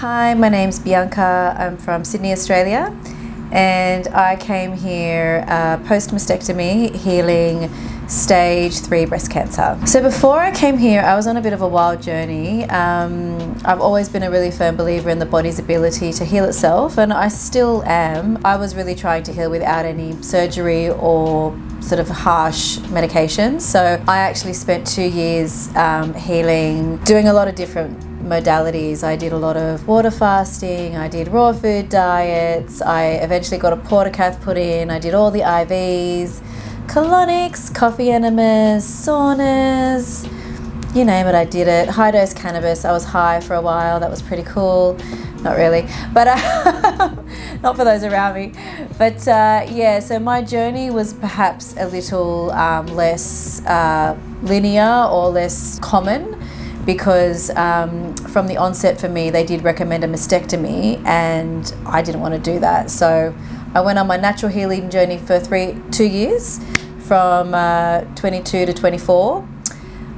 Hi, my name's Bianca. I'm from Sydney, Australia, and I came here post-mastectomy, healing stage 3 breast cancer. So before I came here, I was on a bit of a wild journey. I've always been a really firm believer in the body's ability to heal itself, and I still am. I was really trying to heal without any surgery or sort of harsh medications. So I actually spent 2 years healing, doing a lot of different modalities. I did a lot of water fasting, I did raw food diets, I eventually got a portacath put in, I did all the IVs, colonics, coffee enemas, saunas, you name it, I did it. High dose cannabis, I was high for a while, that was pretty cool. Not really, but not for those around me. But yeah, so my journey was perhaps a little less linear or less common, because from the onset for me, they did recommend a mastectomy, and I didn't want to do that. So I went on my natural healing journey for 2 years, from 22 to 24.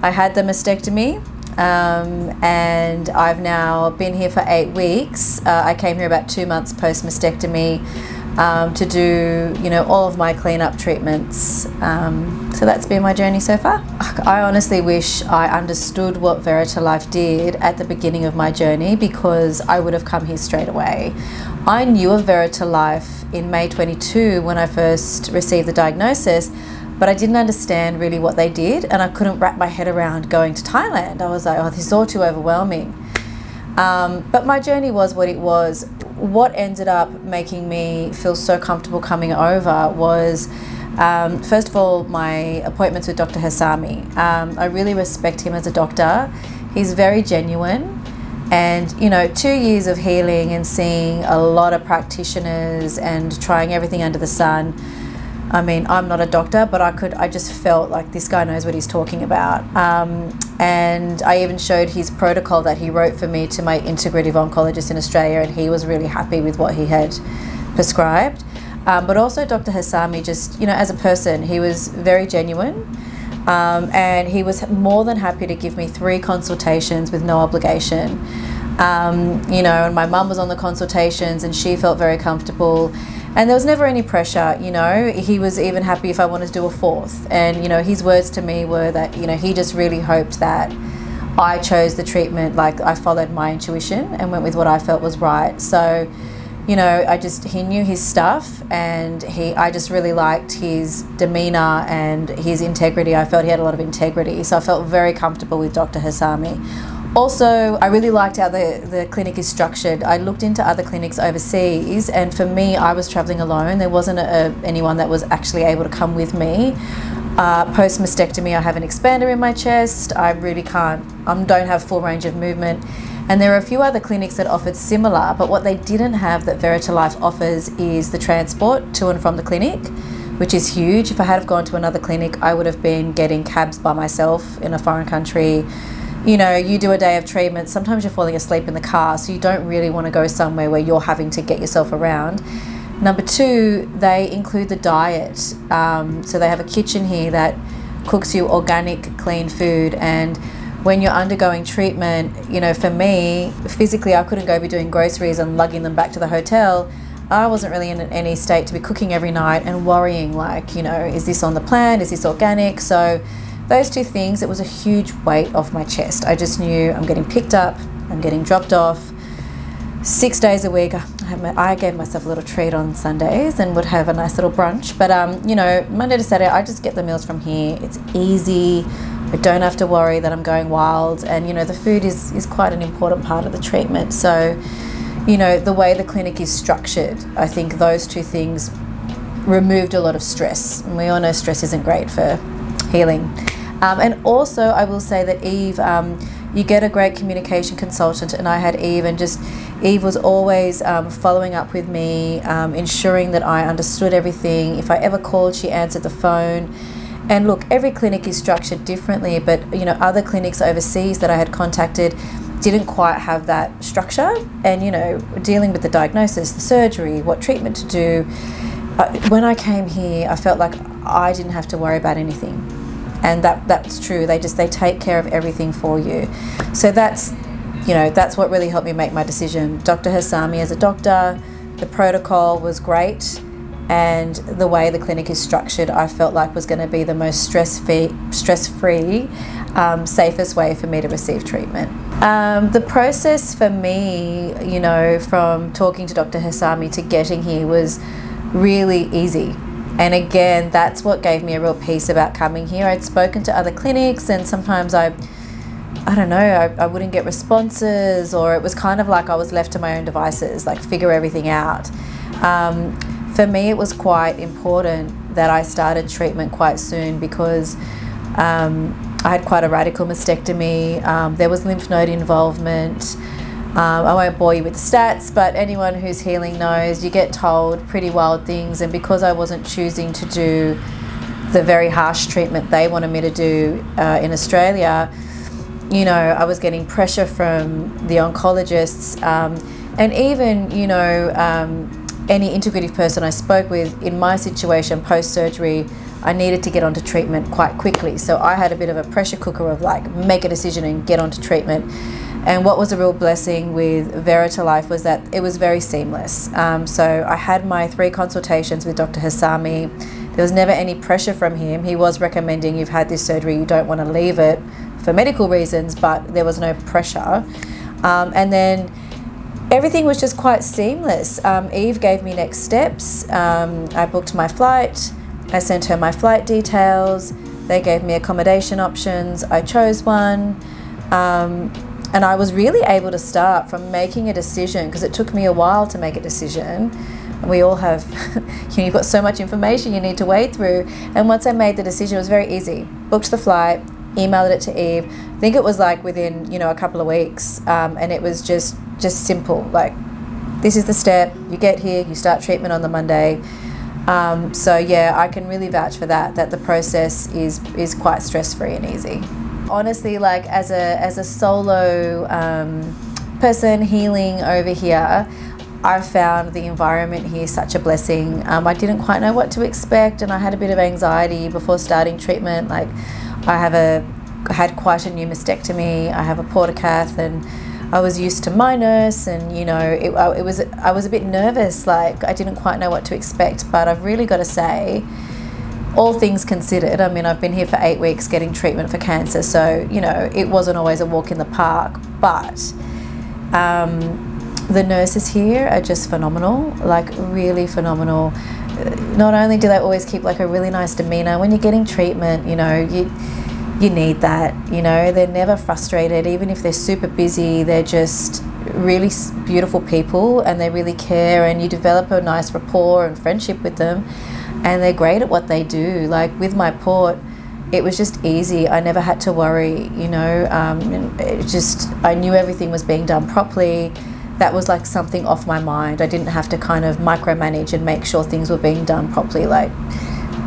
I had the mastectomy, and I've now been here for 8 weeks. I came here about 2 months post mastectomy to do, all of my cleanup treatments. So that's been my journey so far. I honestly wish I understood what Verita Life did at the beginning of my journey, because I would have come here straight away. I knew of Verita Life in May 22 when I first received the diagnosis, but I didn't understand really what they did, and I couldn't wrap my head around going to Thailand. I was like, oh, this is all too overwhelming. But my journey was what it was. What ended up making me feel so comfortable coming over was, first of all, my appointments with Dr. Hassami. I really respect him as a doctor. He's very genuine. And, 2 years of healing and seeing a lot of practitioners and trying everything under the sun. I mean, I'm not a doctor, but I just felt like this guy knows what he's talking about. And I even showed his protocol that he wrote for me to my integrative oncologist in Australia, and he was really happy with what he had prescribed. But also Dr. Hassami, just, as a person, he was very genuine. And he was more than happy to give me 3 consultations with no obligation. And my mum was on the consultations, and she felt very comfortable. And there was never any pressure, He was even happy if I wanted to do a 4th. And, his words to me were that, he just really hoped that I chose the treatment, like I followed my intuition and went with what I felt was right. So, he knew his stuff, and I just really liked his demeanour and his integrity. I felt he had a lot of integrity. So I felt very comfortable with Dr. Hassami. Also, I really liked how the clinic is structured. I looked into other clinics overseas, and for me, I was travelling alone. There wasn't anyone that was actually able to come with me. Post-mastectomy, I have an expander in my chest. I really don't have full range of movement. And there are a few other clinics that offered similar, but what they didn't have that Verita Life offers is the transport to and from the clinic, which is huge. If I had gone to another clinic, I would have been getting cabs by myself in a foreign country. You do a day of treatment, sometimes you're falling asleep in the car, so you don't really want to go somewhere where you're having to get yourself around. Number 2, they include the diet. So they have a kitchen here that cooks you organic, clean food. And when you're undergoing treatment, for me, physically, I couldn't go be doing groceries and lugging them back to the hotel. I wasn't really in any state to be cooking every night and worrying, is this on the plan? Is this organic? So those 2 things, it was a huge weight off my chest. I just knew I'm getting picked up, I'm getting dropped off 6 days a week. I gave myself a little treat on Sundays and would have a nice little brunch. But, Monday to Saturday, I just get the meals from here. It's easy. I don't have to worry that I'm going wild. And, the food is quite an important part of the treatment. So, the way the clinic is structured, I think those 2 things removed a lot of stress. And we all know stress isn't great for healing. And also, I will say that Eve, you get a great communication consultant, and I had Eve, and just Eve was always following up with me, ensuring that I understood everything. If I ever called, she answered the phone. And look, every clinic is structured differently, but other clinics overseas that I had contacted didn't quite have that structure. And dealing with the diagnosis, the surgery, what treatment to do. When I came here, I felt like I didn't have to worry about anything. And that's true. They take care of everything for you. So that's that's what really helped me make my decision. Dr. Hassami as a doctor, the protocol was great, and the way the clinic is structured, I felt like was going to be the most stress-free, safest way for me to receive treatment. The process for me, from talking to Dr. Hassami to getting here was really easy. And again, that's what gave me a real peace about coming here. I'd spoken to other clinics, and sometimes I wouldn't get responses, or it was kind of like I was left to my own devices, like figure everything out. For me, it was quite important that I started treatment quite soon, because I had quite a radical mastectomy. There was lymph node involvement. I won't bore you with the stats, but anyone who's healing knows you get told pretty wild things, and because I wasn't choosing to do the very harsh treatment they wanted me to do in Australia, I was getting pressure from the oncologists, and even, any integrative person I spoke with in my situation post-surgery, I needed to get onto treatment quite quickly. So I had a bit of a pressure cooker of like, make a decision and get onto treatment. And what was a real blessing with Verita Life was that it was very seamless. So I had my 3 consultations with Dr. Hassami. There was never any pressure from him. He was recommending, you've had this surgery, you don't want to leave it for medical reasons, but there was no pressure. And then everything was just quite seamless. Eve gave me next steps. I booked my flight. I sent her my flight details. They gave me accommodation options. I chose one. And I was really able to start from making a decision, because it took me a while to make a decision. We all have, you've got so much information you need to wade through. And once I made the decision, it was very easy. Booked the flight, emailed it to Eve. I think it was like within, a couple of weeks. And it was just simple. Like, this is the step. You get here, you start treatment on the Monday. So yeah, I can really vouch for that the process is quite stress-free and easy. Honestly, like as a solo person healing over here, I found the environment here such a blessing. I didn't quite know what to expect, and I had a bit of anxiety before starting treatment. Like, I had quite a new mastectomy. I have a portacath, and I was used to my nurse, and I was a bit nervous. Like, I didn't quite know what to expect, but I've really got to say, all things considered, I mean, I've been here for 8 weeks getting treatment for cancer, so it wasn't always a walk in the park, but the nurses here are just phenomenal, like really phenomenal. Not only do they always keep like a really nice demeanor when you're getting treatment, you need that, they're never frustrated. Even if they're super busy, they're just really beautiful people, and they really care, and you develop a nice rapport and friendship with them, and they're great at what they do. Like with my port, it was just easy. I never had to worry, I knew everything was being done properly. That was like something off my mind. I didn't have to kind of micromanage and make sure things were being done properly. Like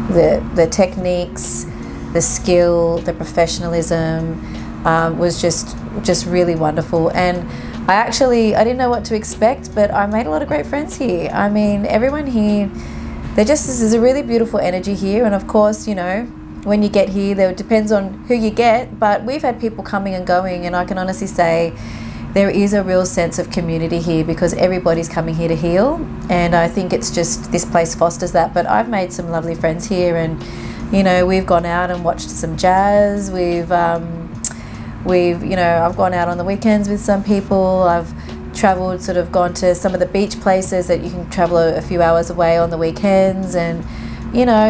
the techniques, the skill, the professionalism was just really wonderful. And I didn't know what to expect, but I made a lot of great friends here. I mean, everyone here, there's a really beautiful energy here. And of course, when you get here, it depends on who you get, but we've had people coming and going, and I can honestly say there is a real sense of community here, because everybody's coming here to heal, and I think it's just this place fosters that. But I've made some lovely friends here, and we've gone out and watched some jazz. I've gone out on the weekends with some people. I've traveled, sort of gone to some of the beach places that you can travel a few hours away on the weekends, and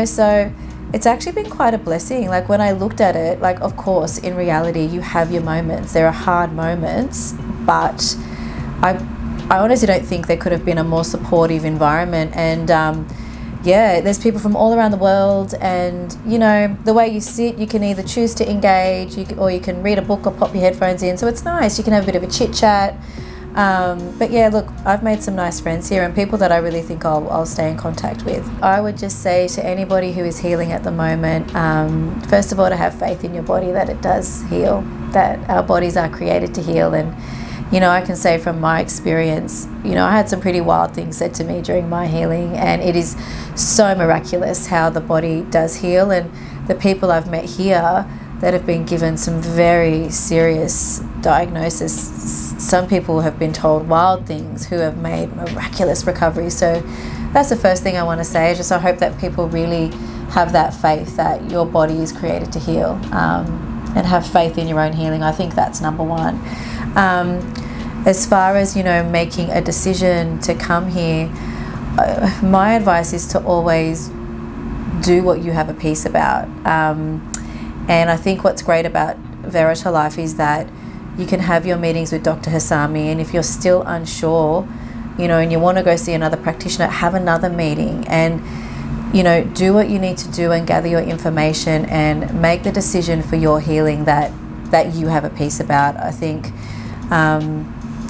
so it's actually been quite a blessing. Like, when I looked at it, like, of course, in reality, you have your moments. There are hard moments, but I honestly don't think there could have been a more supportive environment. And there's people from all around the world, and the way you sit, you can either choose to engage, or you can read a book or pop your headphones in. So it's nice. You can have a bit of a chit chat. But yeah, look, I've made some nice friends here, and people that I really think I'll stay in contact with. I would just say to anybody who is healing at the moment, first of all, to have faith in your body that it does heal, that our bodies are created to heal. And I can say from my experience, I had some pretty wild things said to me during my healing, and it is so miraculous how the body does heal. And the people I've met here that have been given some very serious diagnosis. Some people have been told wild things who have made miraculous recovery. So that's the first thing I want to say. Just I hope that people really have that faith that your body is created to heal, and have faith in your own healing. I think that's number one. As far as, making a decision to come here, my advice is to always do what you have a peace about. And I think what's great about Verita Life is that you can have your meetings with Dr. Hassami, and if you're still unsure, and you want to go see another practitioner, have another meeting and, do what you need to do and gather your information and make the decision for your healing that you have a peace about. I think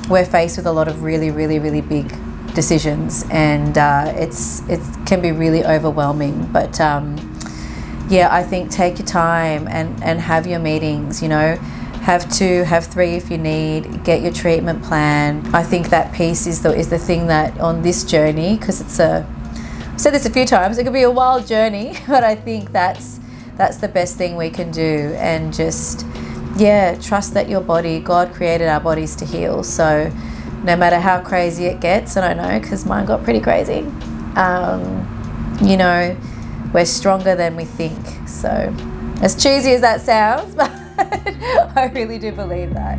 we're faced with a lot of really, really, really big decisions, and it can be really overwhelming, but I think take your time and have your meetings, have 2, have 3 if you need, get your treatment plan. I think that piece is the thing that on this journey, because I've said this a few times, it could be a wild journey, but I think that's the best thing we can do, and just trust that your body, God created our bodies to heal. So no matter how crazy it gets, and I know because mine got pretty crazy, we're stronger than we think. So as cheesy as that sounds, but I really do believe that.